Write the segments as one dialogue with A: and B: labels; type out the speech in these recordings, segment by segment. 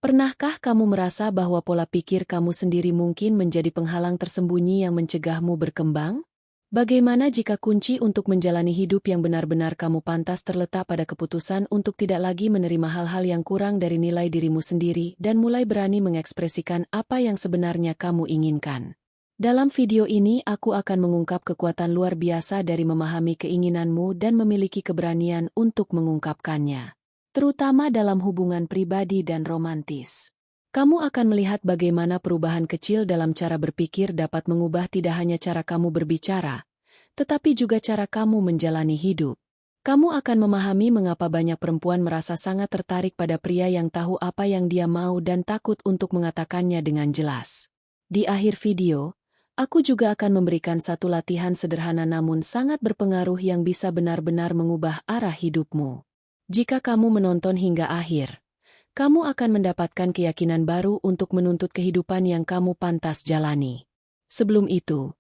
A: Pernahkah kamu merasa bahwa pola pikir kamu sendiri mungkin menjadi penghalang tersembunyi yang mencegahmu berkembang? Bagaimana jika kunci untuk menjalani hidup yang benar-benar kamu pantas terletak pada keputusan untuk tidak lagi menerima hal-hal yang kurang dari nilai dirimu sendiri dan mulai berani mengekspresikan apa yang sebenarnya kamu inginkan? Dalam video ini aku akan mengungkap kekuatan luar biasa dari memahami keinginanmu dan memiliki keberanian untuk mengungkapkannya, terutama dalam hubungan pribadi dan romantis. Kamu akan melihat bagaimana perubahan kecil dalam cara berpikir dapat mengubah tidak hanya cara kamu berbicara, tetapi juga cara kamu menjalani hidup. Kamu akan memahami mengapa banyak perempuan merasa sangat tertarik pada pria yang tahu apa yang dia mau dan takut untuk mengatakannya dengan jelas. Di akhir video, aku juga akan memberikan satu latihan sederhana namun sangat berpengaruh yang bisa benar-benar mengubah arah hidupmu. Jika kamu menonton hingga akhir, kamu akan mendapatkan keyakinan baru untuk menuntut kehidupan yang kamu pantas jalani. Sebelum itu,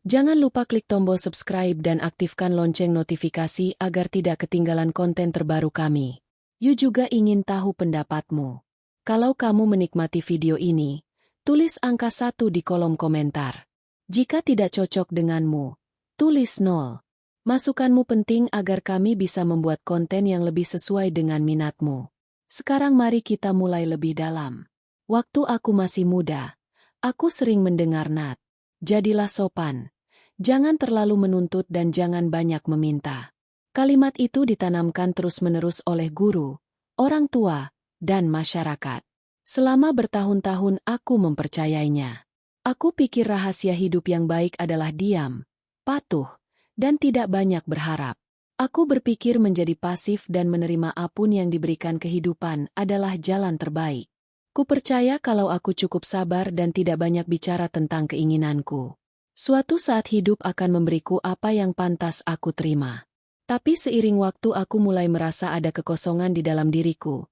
A: jangan lupa klik tombol subscribe dan aktifkan lonceng notifikasi agar tidak ketinggalan konten terbaru kami. You juga ingin tahu pendapatmu. Kalau kamu menikmati video ini, tulis angka 1 di kolom komentar. Jika tidak cocok denganmu, tulis 0. Masukanmu penting agar kami bisa membuat konten yang lebih sesuai dengan minatmu. Sekarang mari kita mulai lebih dalam. Waktu aku masih muda, aku sering mendengar Nat, jadilah sopan. Jangan terlalu menuntut dan jangan banyak meminta. Kalimat itu ditanamkan terus-menerus oleh guru, orang tua, dan masyarakat. Selama bertahun-tahun aku mempercayainya. Aku pikir rahasia hidup yang baik adalah diam, patuh, dan tidak banyak berharap. Aku berpikir menjadi pasif dan menerima apapun yang diberikan kehidupan adalah jalan terbaik. Ku percaya kalau aku cukup sabar dan tidak banyak bicara tentang keinginanku, suatu saat hidup akan memberiku apa yang pantas aku terima. Tapi seiring waktu aku mulai merasa ada kekosongan di dalam diriku,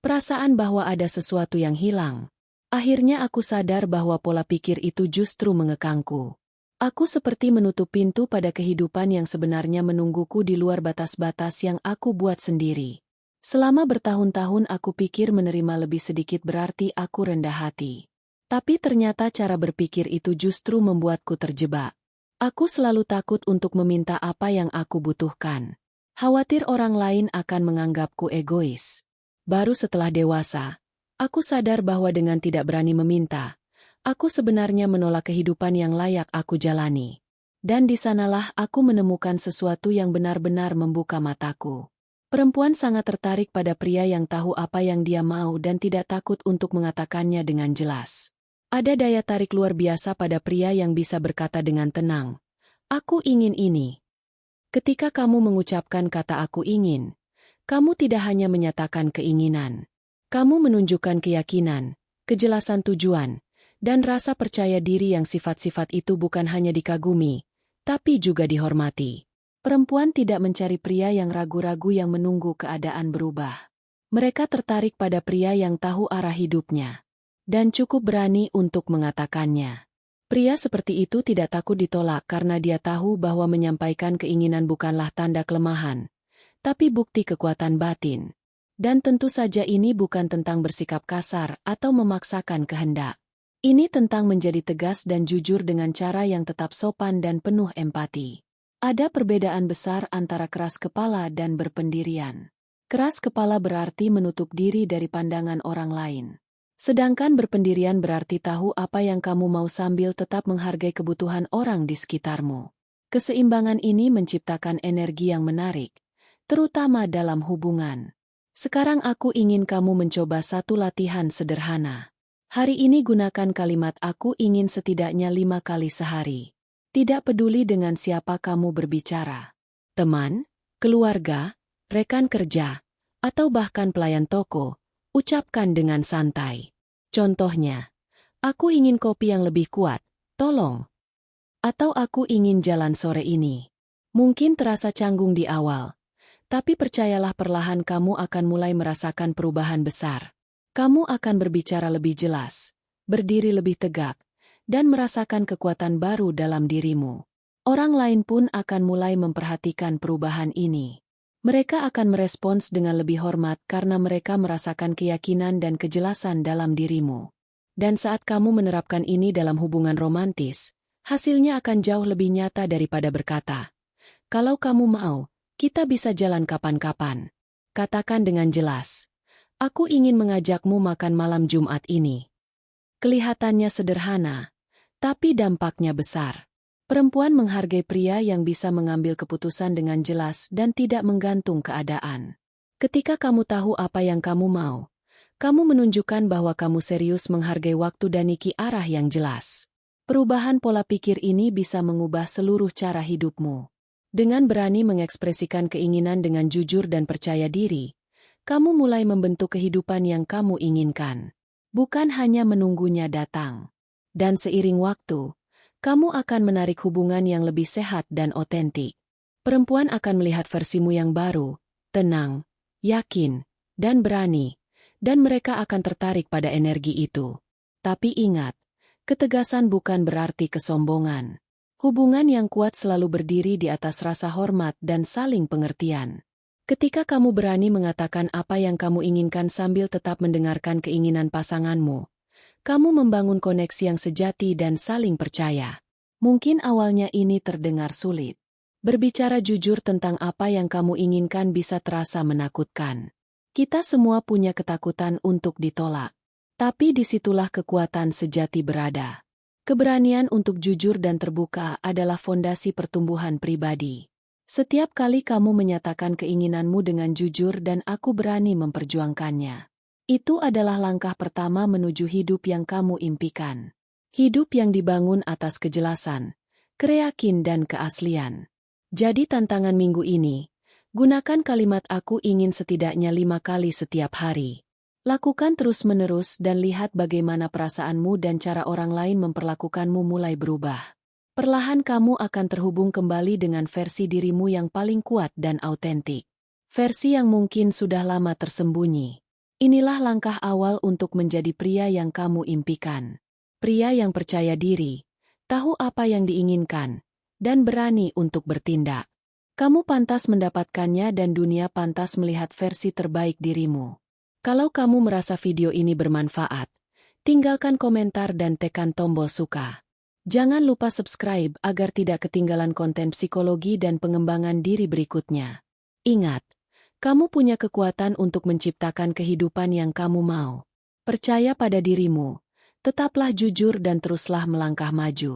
A: perasaan bahwa ada sesuatu yang hilang. Akhirnya aku sadar bahwa pola pikir itu justru mengekangku. Aku seperti menutup pintu pada kehidupan yang sebenarnya menungguku di luar batas-batas yang aku buat sendiri. Selama bertahun-tahun aku pikir menerima lebih sedikit berarti aku rendah hati. Tapi ternyata cara berpikir itu justru membuatku terjebak. Aku selalu takut untuk meminta apa yang aku butuhkan. Khawatir orang lain akan menganggapku egois. Baru setelah dewasa, aku sadar bahwa dengan tidak berani meminta, aku sebenarnya menolak kehidupan yang layak aku jalani. Dan di sanalah aku menemukan sesuatu yang benar-benar membuka mataku. Perempuan sangat tertarik pada pria yang tahu apa yang dia mau dan tidak takut untuk mengatakannya dengan jelas. Ada daya tarik luar biasa pada pria yang bisa berkata dengan tenang, "Aku ingin ini." Ketika kamu mengucapkan kata "aku ingin", kamu tidak hanya menyatakan keinginan. Kamu menunjukkan keyakinan, kejelasan tujuan, dan rasa percaya diri yang sifat-sifat itu bukan hanya dikagumi, tapi juga dihormati. Perempuan tidak mencari pria yang ragu-ragu yang menunggu keadaan berubah. Mereka tertarik pada pria yang tahu arah hidupnya, dan cukup berani untuk mengatakannya. Pria seperti itu tidak takut ditolak karena dia tahu bahwa menyampaikan keinginan bukanlah tanda kelemahan, tapi bukti kekuatan batin. Dan tentu saja ini bukan tentang bersikap kasar atau memaksakan kehendak. Ini tentang menjadi tegas dan jujur dengan cara yang tetap sopan dan penuh empati. Ada perbedaan besar antara keras kepala dan berpendirian. Keras kepala berarti menutup diri dari pandangan orang lain. Sedangkan berpendirian berarti tahu apa yang kamu mau sambil tetap menghargai kebutuhan orang di sekitarmu. Keseimbangan ini menciptakan energi yang menarik, terutama dalam hubungan. Sekarang aku ingin kamu mencoba satu latihan sederhana. Hari ini gunakan kalimat "aku ingin" setidaknya 5 kali sehari. Tidak peduli dengan siapa kamu berbicara. Teman, keluarga, rekan kerja, atau bahkan pelayan toko, ucapkan dengan santai. Contohnya, "Aku ingin kopi yang lebih kuat, tolong." Atau "Aku ingin jalan sore ini." Mungkin terasa canggung di awal, tapi percayalah perlahan kamu akan mulai merasakan perubahan besar. Kamu akan berbicara lebih jelas, berdiri lebih tegak, dan merasakan kekuatan baru dalam dirimu. Orang lain pun akan mulai memperhatikan perubahan ini. Mereka akan merespons dengan lebih hormat karena mereka merasakan keyakinan dan kejelasan dalam dirimu. Dan saat kamu menerapkan ini dalam hubungan romantis, hasilnya akan jauh lebih nyata daripada berkata, "Kalau kamu mau, kita bisa jalan kapan-kapan." Katakan dengan jelas, "Aku ingin mengajakmu makan malam Jumat ini." Kelihatannya sederhana, tapi dampaknya besar. Perempuan menghargai pria yang bisa mengambil keputusan dengan jelas dan tidak menggantung keadaan. Ketika kamu tahu apa yang kamu mau, kamu menunjukkan bahwa kamu serius menghargai waktu dan niki arah yang jelas. Perubahan pola pikir ini bisa mengubah seluruh cara hidupmu. Dengan berani mengekspresikan keinginan dengan jujur dan percaya diri, kamu mulai membentuk kehidupan yang kamu inginkan. Bukan hanya menunggunya datang. Dan seiring waktu, kamu akan menarik hubungan yang lebih sehat dan otentik. Perempuan akan melihat versimu yang baru, tenang, yakin, dan berani, dan mereka akan tertarik pada energi itu. Tapi ingat, ketegasan bukan berarti kesombongan. Hubungan yang kuat selalu berdiri di atas rasa hormat dan saling pengertian. Ketika kamu berani mengatakan apa yang kamu inginkan sambil tetap mendengarkan keinginan pasanganmu, kamu membangun koneksi yang sejati dan saling percaya. Mungkin awalnya ini terdengar sulit. Berbicara jujur tentang apa yang kamu inginkan bisa terasa menakutkan. Kita semua punya ketakutan untuk ditolak. Tapi disitulah kekuatan sejati berada. Keberanian untuk jujur dan terbuka adalah fondasi pertumbuhan pribadi. Setiap kali kamu menyatakan keinginanmu dengan jujur dan aku berani memperjuangkannya, itu adalah langkah pertama menuju hidup yang kamu impikan. Hidup yang dibangun atas kejelasan, keyakinan dan keaslian. Jadi tantangan minggu ini, gunakan kalimat aku ingin setidaknya 5 kali setiap hari. Lakukan terus-menerus dan lihat bagaimana perasaanmu dan cara orang lain memperlakukanmu mulai berubah. Perlahan kamu akan terhubung kembali dengan versi dirimu yang paling kuat dan autentik. Versi yang mungkin sudah lama tersembunyi. Inilah langkah awal untuk menjadi pria yang kamu impikan. Pria yang percaya diri, tahu apa yang diinginkan, dan berani untuk bertindak. Kamu pantas mendapatkannya dan dunia pantas melihat versi terbaik dirimu. Kalau kamu merasa video ini bermanfaat, tinggalkan komentar dan tekan tombol suka. Jangan lupa subscribe agar tidak ketinggalan konten psikologi dan pengembangan diri berikutnya. Ingat, kamu punya kekuatan untuk menciptakan kehidupan yang kamu mau. Percaya pada dirimu, tetaplah jujur dan teruslah melangkah maju.